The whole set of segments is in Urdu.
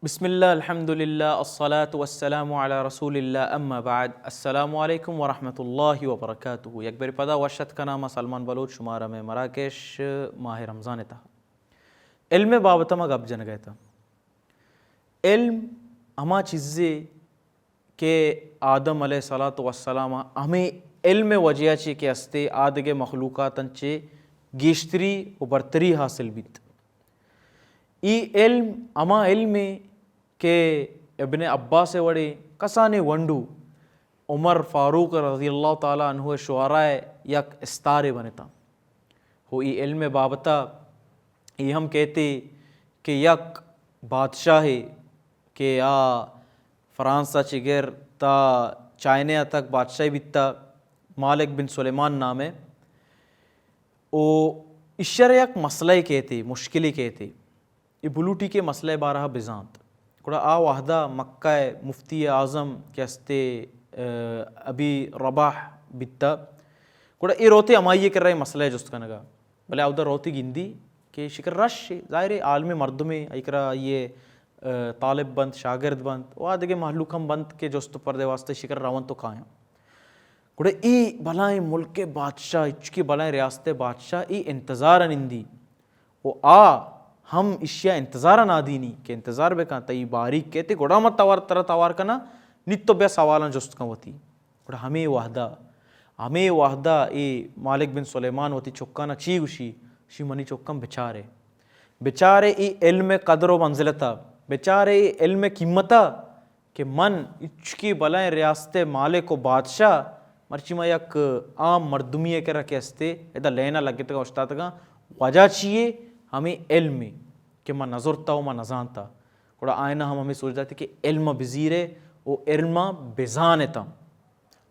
بسم اللہ الحمد للہ الصلاة والسلام علی رسول اللہ اما بعد السلام علیکم ورحمۃ اللہ وبرکاتہ. یک بر پدا وشت کا نام سلمان بلوچ شمارہ میں مراکش ماہ رمضان تھا. علم بابت ما گپ جن گئے تھا. علم ہما چیزیں کہ آدم علیہ الصلاۃ والسلام ہمیں علم وجہ چی کہ استے آدگے مخلوقات انچے گیشتری و برتری حاصل بیت. ای علم اما علم کہ ابن عباس وڑے کسانے ونڈو عمر فاروق رضی اللہ تعالیٰ عنہ شعراء یک استارے بنتا ہو. ای علم بابتا ای ہم کہتے کہ یک بادشاہ ہے کہ فرانسا چگر تا چائنا تک بادشاہی بیتا مالک بن سلیمان نام ہے. او اشر یک مسئلہ کہتے مشکلی کہتے یہ بلوٹی کے مسئلہ بارہ بزانت کڑا آ وحدہ مکہ مفتی اعظم کے استے ابی رباح بیتا کڑا ای روتے امائی کر رہے مسئلہ جست کنگا بلے ادھر روتی گندی کہ شکر رش ظاہر عالم مردم ایکرا یہ طالب بند شاگرد بند و آدھگے محلوکم بند کے جست پردے واسطے شکر روان تو کھائیں کڑا ای بلائیں ملک بادشاہ اچکی بلائیں ریاست بادشاہ ای انتظار نندی و ہم اشیاء انتظار نادینی کہ انتظار بے کہاں تی باریک کہتے گوڑا مت توار ترہ توار کنا نیت تو بے سوالاں جست کن ہوتی گوڑا ہمیں وحدہ اے مالک بن سلیمان ہوتی چکانا چی گوشی شی منی چکم بچارے ای علم قدر و منزلتا بچارے ای علم قیمتا کہ من اچکی بلائیں ریاست مالک و بادشاہ مرچی ما یک عام مردمی کے رکھے استے ایدہ لینا لگتا گا اشتاتا گا وجہ چیئے ہمیں علم کہ میں نظرتا ہوں میں نظانتا گوڑا آئینہ ہم ہمیں سوچ جاتے کہ علم بزیرے او علم بزانتا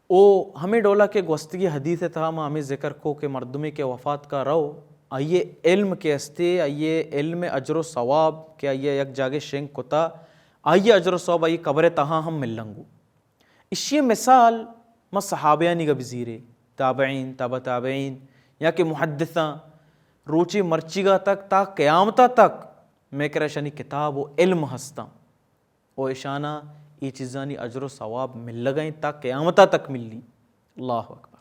او ہمیں ڈولا کہ گوستگی حدیث تھا ہمیں ذکر کو کہ مردمی کے وفات کا رو آئیے علم کے استے آئیے علم اجر و ثواب کہ آئیے یک جاگے شنگ کتا آئیے اجر و ثواب آئیے قبر تہاں ہم مل لنگو. اسی مثال میں صحابیانی کا بزیرے تابعین تابع تابعین یا کہ محدثاں روچی مرچیگا تک تا قیامتا تک میں کرشانی کتاب و علم ہستا او اشانہ ای چیزانی اجر و ثواب مل لگائیں تا قیامتا تک ملی. اللہ اکبر.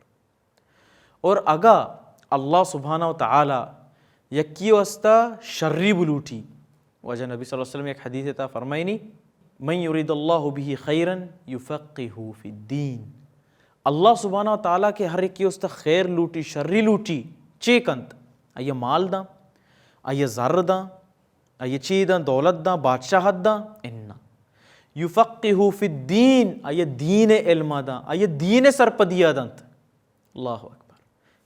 اور اگا اللہ سبحانہ و تعالی یکی وستا شری بلوٹی وجہ نبی صلی اللہ علیہ وسلم ایک حدیث تا فرمائنی من یرید اللہ به خیرا یفقہہ فی الدین. اللہ سبحانہ و تعالی کے ہر ایک وستا خیر لوٹی شری لوٹی چے کنت آئیے مال داں آئیے زر داں آئیے چی داں دولت داں بادشاہت داں انہا یفقہو فی الدین آئیے دین علم داں آئیے دین سرپدیا داں. اللہ اکبر.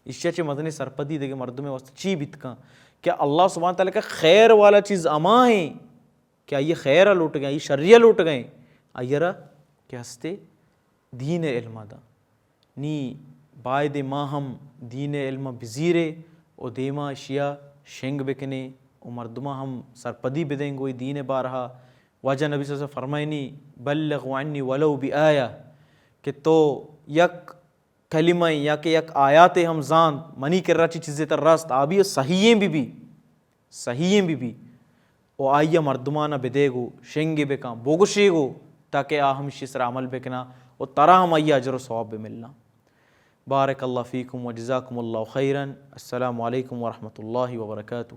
اشیاء چی مدنی سرپدی دے مردم واسطے چی بیتکاں کہ اللہ سبحانہ تعالیٰ کا خیر والا چیز اما ہیں کہ آئیے خیرہ لوٹ گئے آئیے شریعہ لوٹ گئے آئیے رہا کہ ہستے دین علم داں نی باید ما ہم دین علم بزیرے او دیما اشیاء شنگ بکنے او مردمہ ہم سرپدی بدیں گوئی دین بارہا. واجہ نبی صلی اللہ علیہ وسلم فرمائنی بلغ عنی ولو بآیہ کہ تو یک کلمہ یا کہ یک آیات ہم زان منی کر رہا چی چیزیں تر راست آبی صحیحیں بھی او آئیہ مردمانہ بدے گو شنگ بکاں بوگشے گو تاکہ ہم شسر عمل بکنا او ترہ ہم آئیہ اجر و ثواب ملنا. بارک اللہ فیکم و جزاکم اللہ خیرا. السلام علیکم ورحمۃ اللہ وبرکاتہ.